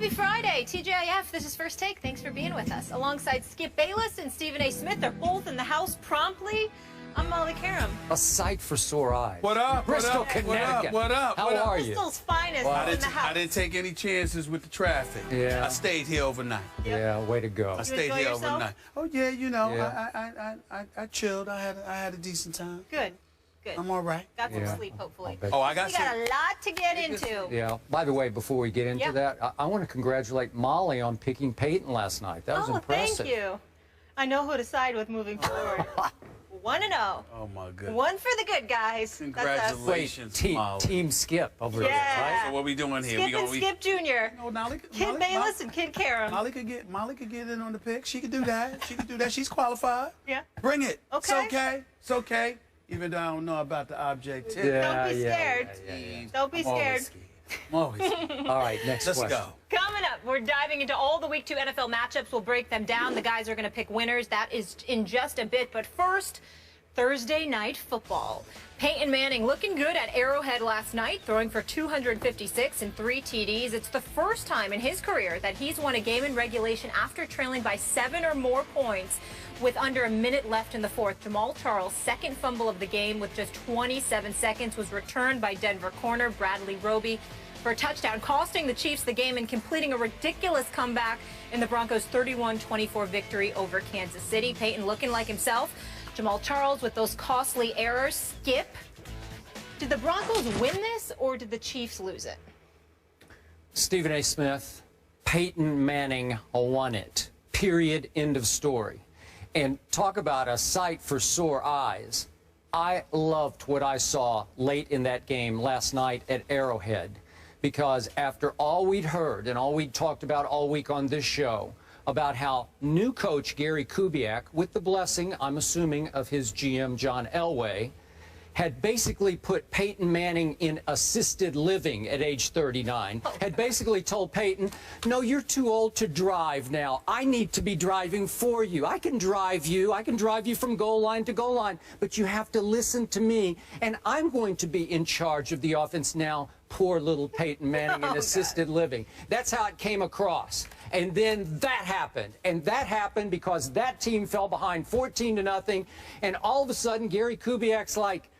Happy Friday, TGIF. This is First Take. Thanks for being with us. Alongside Skip Bayless and Stephen A. Smith, they're both in the house promptly. I'm Molly Karam. A sight for sore eyes. What up? Bristol, what up? Connecticut. What up? How are you? Bristol's finest in the house. I didn't take any chances with the traffic. Yeah. I stayed here overnight. Yeah, way to go. I stayed here yourself? overnight. Oh yeah, you know, Yeah. I chilled. I had a decent time. Good. Good. I'm all right. Got some sleep, hopefully. Oh, I got We got a lot to get into. Yeah. By the way, before we get into that, I want to congratulate Molly on picking Peyton last night. That was impressive. Thank you. I know who to side with moving forward. 1-0. Oh my goodness. One for the good guys. Congratulations, Wait, Molly. team Skip over there, right? So what we doing here? Skip and Skip Jr. No, Molly, Kid Bayless and Kid Karam. Molly could get in on the pick. She could do that. She could do that. She's qualified. Yeah. Bring it. Okay. It's okay. It's okay. Even though I don't know about the objectivity. Don't be scared. Don't be scared. I'm always scared. All right, next Let's question. go. Coming up, we're diving into all the Week 2 NFL matchups. We'll break them down. The guys are going to pick winners. That is in just a bit. But first, Thursday night football. Peyton Manning looking good at Arrowhead last night, throwing for 256 and 3 TDs. It's the first time in his career that he's won a game in regulation after trailing by 7 or more points with under a minute left in the fourth. Jamal Charles' second fumble of the game with just 27 seconds was returned by Denver corner Bradley Roby for a touchdown, costing the Chiefs the game and completing a ridiculous comeback in the Broncos' 31-24 victory over Kansas City. Peyton looking like himself. Jamal Charles with those costly errors. Skip, did the Broncos win this or did the Chiefs lose it? Stephen A. Smith, Peyton Manning won it. Period. End of story. And talk about a sight for sore eyes. I loved what I saw late in that game last night at Arrowhead, because after all we'd heard and all we'd talked about all week on this show about how new coach Gary Kubiak, with the blessing, I'm assuming, of his GM John Elway, had basically put Peyton Manning in assisted living at age 39, had basically told Peyton, no, you're too old to drive now. I need to be driving for you. I can drive you. I can drive you from goal line to goal line, but you have to listen to me, and I'm going to be in charge of the offense now. Poor little Peyton Manning in assisted living. That's how it came across. And then that happened. And that happened because that team fell behind 14-0. And all of a sudden, Gary Kubiak's like,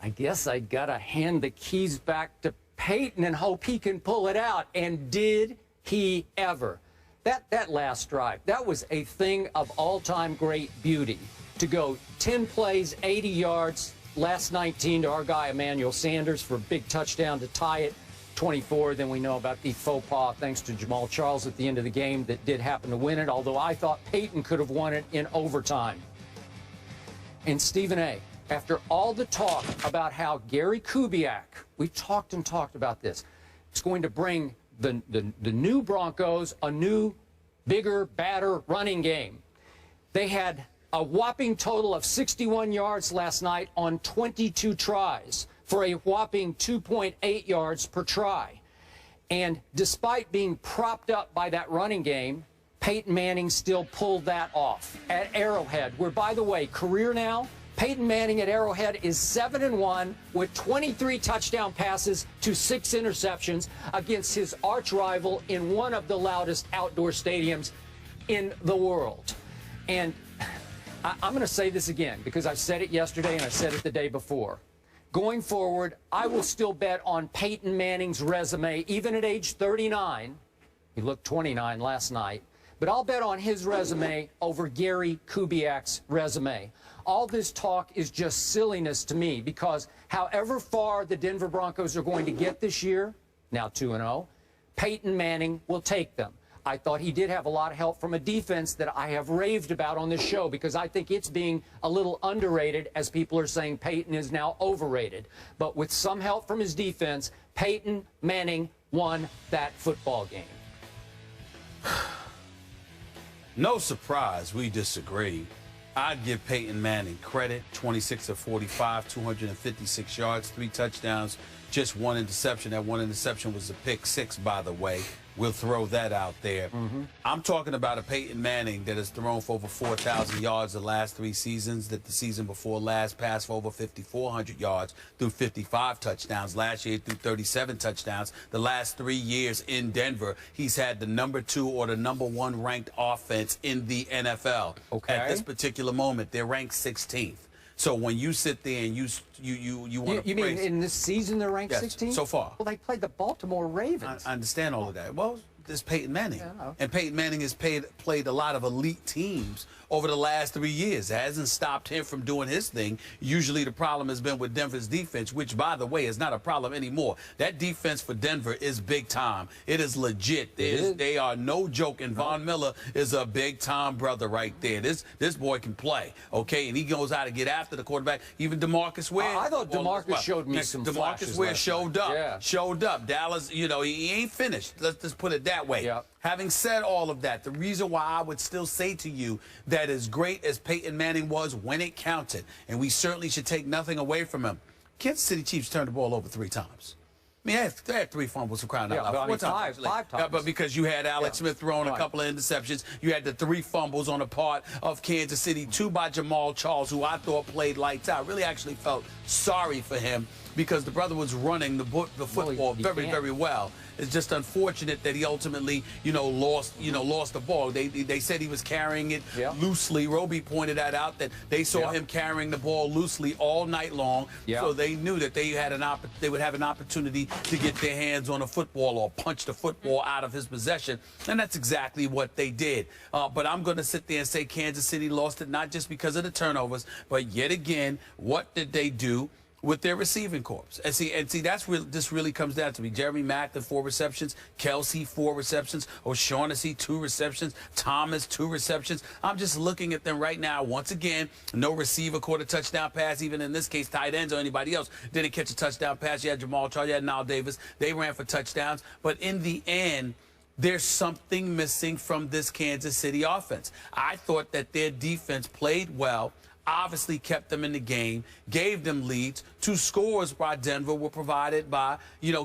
I guess I got to hand the keys back to Peyton and hope he can pull it out. And did he ever? That last drive, that was a thing of all-time great beauty. To go 10 plays, 80 yards, last 19 to our guy Emmanuel Sanders for a big touchdown to tie it, 24. Then we know about the faux pas thanks to Jamal Charles at the end of the game that did happen to win it, although I thought Peyton could have won it in overtime. And Stephen A., after all the talk about how Gary Kubiak, we talked and talked about this, it's going to bring the new Broncos a new, bigger, badder running game. They had a whopping total of 61 yards last night on 22 tries for a whopping 2.8 yards per try. And despite being propped up by that running game, Peyton Manning still pulled that off at Arrowhead, where, by the way, career now, Peyton Manning at Arrowhead is 7-1 with 23 touchdown passes to 6 interceptions against his arch rival in one of the loudest outdoor stadiums in the world. And I'm going to say this again because I said it yesterday and I said it the day before. Going forward, I will still bet on Peyton Manning's resume, even at age 39. He looked 29 last night. But I'll bet on his resume over Gary Kubiak's resume. All this talk is just silliness to me because however far the Denver Broncos are going to get this year, now 2-0, Peyton Manning will take them. I thought he did have a lot of help from a defense that I have raved about on this show because I think it's being a little underrated as people are saying Peyton is now overrated. But with some help from his defense, Peyton Manning won that football game. No surprise, we disagree. I'd give Peyton Manning credit. 26 of 45, 256 yards, 3 touchdowns, just one interception. That one interception was a pick six, by the way. We'll throw that out there. I'm talking about a Peyton Manning that has thrown for over 4,000 yards the last 3 seasons, that the season before last passed for over 5,400 yards through 55 touchdowns. Last year through 37 touchdowns. The last 3 years in Denver, he's had the #2 or the #1 ranked offense in the NFL. Okay. At this particular moment, they're ranked 16th. So when you sit there and you want to you mean in this season they're ranked 16th? So far. Well, they played the Baltimore Ravens. I understand all of that. Well, there's Peyton Manning. Yeah. And Peyton Manning has played a lot of elite teams over the last 3 years. It hasn't stopped him from doing his thing. Usually the problem has been with Denver's defense, which, by the way, is not a problem anymore. That defense for Denver is big time. It is legit. They are no joke, and Von Miller is a big-time brother right there. This boy can play, okay? And he goes out to get after the quarterback. Even DeMarcus Ware. I thought DeMarcus showed me some flashes DeMarcus Ware last showed night. up. Yeah. Showed up. Dallas, you know, he ain't finished. Let's just put it that way. Yep. Having said all of that, the reason why I would still say to you that as great as Peyton Manning was when it counted, and we certainly should take nothing away from him, Kansas City Chiefs turned the ball over 3 times. I mean, they had 3 fumbles for crying out loud. But I mean, 5 times. Yeah, but because you had Alex Smith throwing a couple of interceptions, you had the 3 fumbles on the part of Kansas City, 2 by Jamal Charles, who I thought played lights out. Really actually felt sorry for him because the brother was running the football very well. It's just unfortunate that he ultimately, lost the ball. They said he was carrying it loosely. Roby pointed that out, that they saw him carrying the ball loosely all night long. So they knew that they would have an opportunity to get their hands on a football or punch the football out of his possession, and that's exactly what they did. But I'm going to sit there and say Kansas City lost it not just because of the turnovers, but yet again, what did they do with their receiving corps? And see, that's where this really comes down to me. Jeremy Maclin, 4 receptions. Kelsey, 4 receptions. O'Shaughnessy, 2 receptions. Thomas, 2 receptions. I'm just looking at them right now. Once again, no receiver caught a touchdown pass. Even in this case, tight ends or anybody else didn't catch a touchdown pass. You had Jamal Charles, you had Nile Davis. They ran for touchdowns. But in the end, there's something missing from this Kansas City offense. I thought that their defense played well, obviously kept them in the game, gave them leads. 2 scores by Denver were provided by,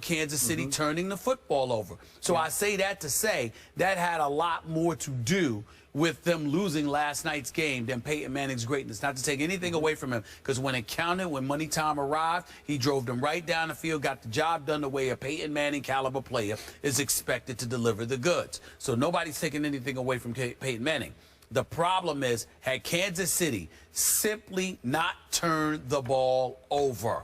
Kansas City turning the football over. So I say that to say that had a lot more to do with them losing last night's game than Peyton Manning's greatness. Not to take anything away from him, because when it counted, when money time arrived, he drove them right down the field, got the job done the way a Peyton Manning caliber player is expected to deliver the goods. So nobody's taking anything away from Peyton Manning. The problem is, had Kansas City simply not turned the ball over,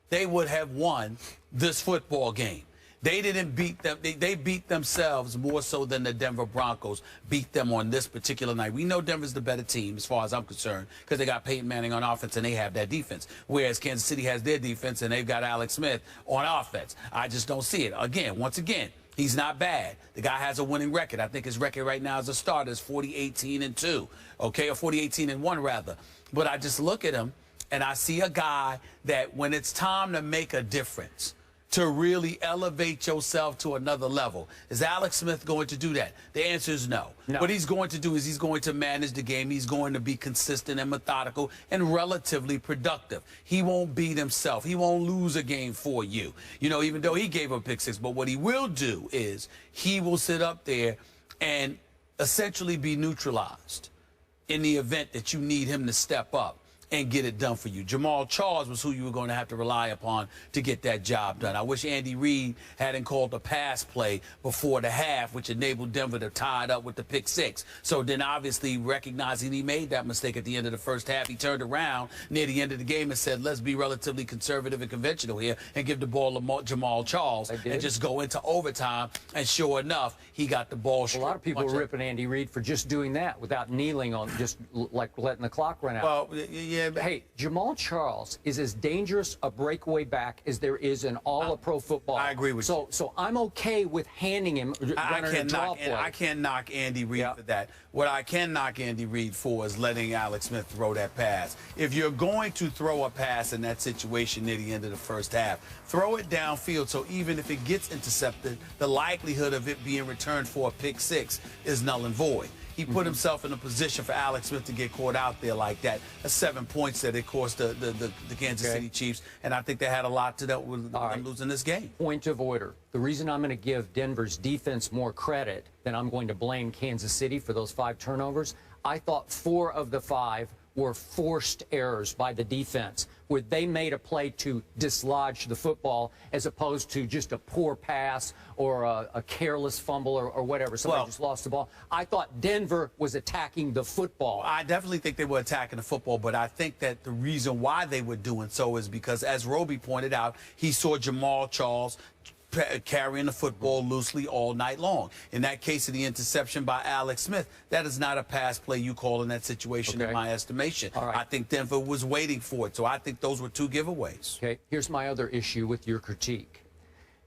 they would have won this football game. They didn't beat them. They beat themselves more so than the Denver Broncos beat them on this particular night. We know Denver's the better team as far as I'm concerned because they got Peyton Manning on offense and they have that defense, whereas Kansas City has their defense and they've got Alex Smith on offense. I just don't see it. Once again, he's not bad. The guy has a winning record. I think his record right now as a starter is 40-18-2, okay, or 40-18-1 rather. But I just look at him and I see a guy that when it's time to make a difference, to really elevate yourself to another level. Is Alex Smith going to do that? The answer is no. What he's going to do is he's going to manage the game. He's going to be consistent and methodical and relatively productive. He won't beat himself. He won't lose a game for you, even though he gave up pick 6. But what he will do is he will sit up there and essentially be neutralized in the event that you need him to step up and get it done for you. Jamal Charles was who you were going to have to rely upon to get that job done. I wish Andy Reid hadn't called the pass play before the half, which enabled Denver to tie it up with the pick 6. So then obviously recognizing he made that mistake at the end of the first half, he turned around near the end of the game and said, let's be relatively conservative and conventional here and give the ball to Jamal Charles and just go into overtime. And sure enough, he got the ball. A lot of people were ripping Andy Reid for just doing that without kneeling on, just like letting the clock run out. Well, yeah. Hey, Jamal Charles is as dangerous a breakaway back as there is in all of pro football. I agree with you. So I'm okay with handing him I can't knock Andy Reid for that. What I can knock Andy Reid for is letting Alex Smith throw that pass. If you're going to throw a pass in that situation near the end of the first half, throw it downfield so even if it gets intercepted, the likelihood of it being returned for a pick 6 is null and void. he put himself in a position for Alex Smith to get caught out there like that. That's 7 points that it cost the Kansas City Chiefs, and I think they had a lot to do with them losing this game. Point of order. The reason I'm going to give Denver's defense more credit than I'm going to blame Kansas City for those 5 turnovers, I thought 4 of the 5 were forced errors by the defense, where they made a play to dislodge the football as opposed to just a poor pass or a careless fumble or whatever. Somebody just lost the ball. I thought Denver was attacking the football. I definitely think they were attacking the football, but I think that the reason why they were doing so is because, as Roby pointed out, he saw Jamal Charles carrying the football loosely all night long. In that case of the interception by Alex Smith, that is not a pass play you call in that situation, in my estimation. I think Denver was waiting for it, so I think those were 2 giveaways. Okay, here's my other issue with your critique.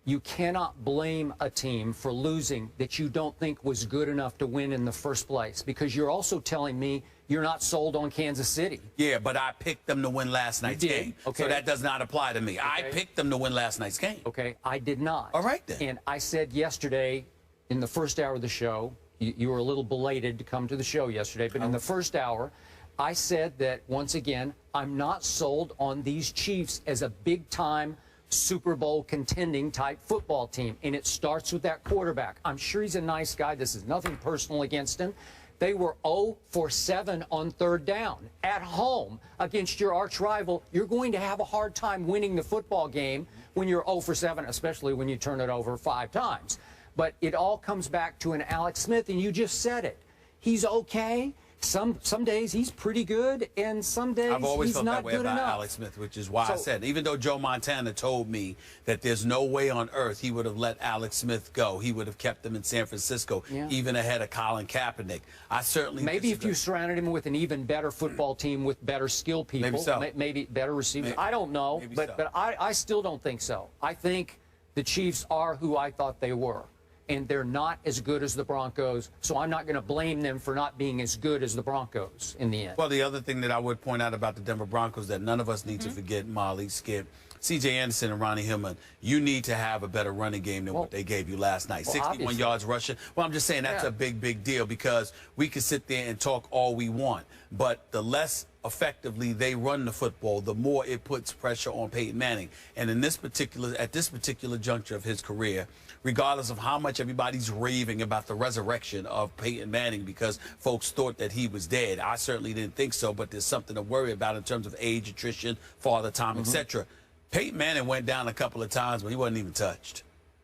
You cannot blame a team for losing that you don't think was good enough to win in the first place, because you're also telling me you're not sold on Kansas City. Yeah, but I picked them to win last night's game. Okay. So that does not apply to me. I picked them to win last night's game. Okay, I did not. All right, then. And I said yesterday in the first hour of the show, you were a little belated to come to the show yesterday, but in the first hour, I said that, once again, I'm not sold on these Chiefs as a big-time Super Bowl contending type football team, and it starts with that quarterback. I'm sure he's a nice guy. This is nothing personal against him. They were 0 for 7 on 3rd down at home against your arch rival. You're going to have a hard time winning the football game when you're 0 for 7, especially when you turn it over 5 times. But it all comes back to an Alex Smith, and you just said it. He's okay. Some days he's pretty good, and some days I've always he's felt not that way good about enough. Alex Smith, which is why I said, even though Joe Montana told me that there's no way on earth he would have let Alex Smith go, he would have kept him in San Francisco, even ahead of Colin Kaepernick. I certainly maybe if you surrounded him with an even better football team with better skill people, maybe better receivers. I don't know, but I still don't think so. I think the Chiefs are who I thought they were, and they're not as good as the Broncos, so I'm not going to blame them for not being as good as the Broncos in the end. Well, the other thing that I would point out about the Denver Broncos that none of us need to forget, Molly, Skip, C.J. Anderson and Ronnie Hillman, you need to have a better running game than what they gave you last night. 61 yards rushing. Well, I'm just saying that's a big, big deal, because we can sit there and talk all we want, but the less effectively they run the football, the more it puts pressure on Peyton Manning. And at this particular juncture of his career, regardless of how much everybody's raving about the resurrection of Peyton Manning because folks thought that he was dead, I certainly didn't think so, but there's something to worry about in terms of age, attrition, father time, etc. Peyton Manning went down a couple of times, but he wasn't even touched.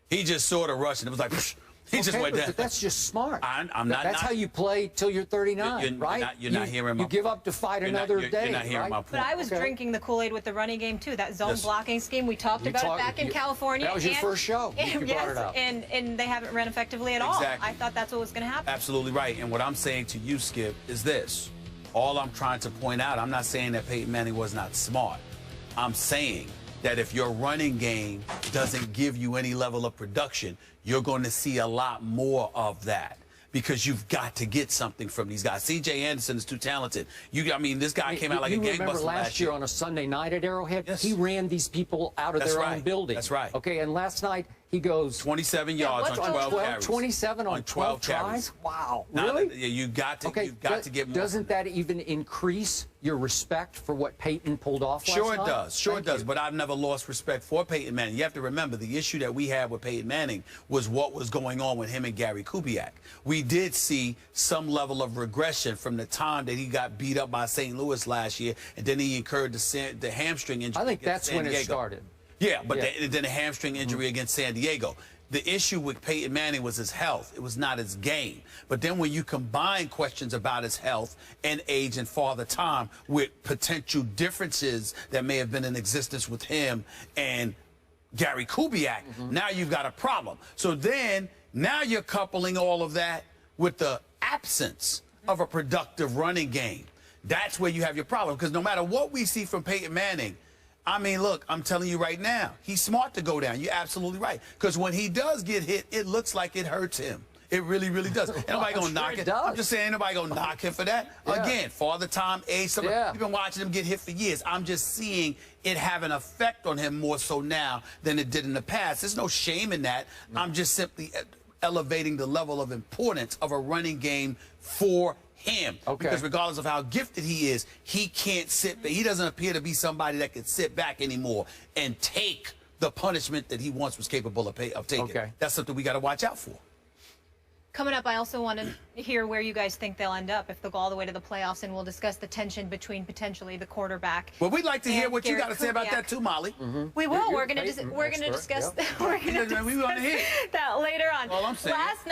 He just sort of rushed, and it was like, he just went down. But that's just smart. I'm not. That's how you play till you're 39, right? You're not hearing my You give up to fight another day. You're not hearing my point. But I was drinking the Kool-Aid with the running game, too. That zone blocking scheme, we talked about it back in California. That was your first show. You brought it up. And they haven't run effectively at all. I thought that's what was going to happen. Absolutely right. And what I'm saying to you, Skip, is this. All I'm trying to point out, I'm not saying that Peyton Manning was not smart. I'm saying that if your running game doesn't give you any level of production, you're going to see a lot more of that, because you've got to get something from these guys. C.J. Anderson is too talented. I mean, this guy came out like a gangbuster remember last year on a Sunday night at Arrowhead? He ran these people out of their own building. That's right. Okay, and last night he goes 27 yards on 12 carries. 27 on 12 tries? Wow. Really? You've got to get more. Doesn't that even increase your respect for what Peyton pulled off last night? Sure it does. Sure it does. But I've never lost respect for Peyton Manning. You have to remember, the issue that we had with Peyton Manning was what was going on with him and Gary Kubiak. We did see some level of regression from the time that he got beat up by St. Louis last year, and then he incurred the hamstring injury. I think that's when it started. Yeah, but then a hamstring injury against San Diego. The issue with Peyton Manning was his health. It was not his game. But then when you combine questions about his health and age and father time with potential differences that may have been in existence with him and Gary Kubiak, now you've got a problem. So then, now you're coupling all of that with the absence of a productive running game. That's where you have your problem, because no matter what we see from Peyton Manning, I mean, look, I'm telling you right now, he's smart to go down. You're absolutely right. Because when he does get hit, it looks like it hurts him. It really, really does. Ain't nobody going to knock it. I'm just saying, ain't nobody going to knock him for that. Again, father time, age, we've been watching him get hit for years. I'm just seeing it have an effect on him more so now than it did in the past. There's no shame in that. I'm just simply elevating the level of importance of a running game for him. Okay. Because regardless of how gifted he is, he can't sit back. He doesn't appear to be somebody that can sit back anymore and take the punishment that he once was capable of taking. Okay. That's something we got to watch out for. Coming up, I also want to hear where you guys think they'll end up if they'll go all the way to the playoffs, and we'll discuss the tension between potentially the quarterback. Well, we'd like to hear what you got to say about Kubiak. that too, Molly. We will. You're We're going to Peyton discuss. expert, We're going to We want to hear. that later on. All I'm saying. Last night.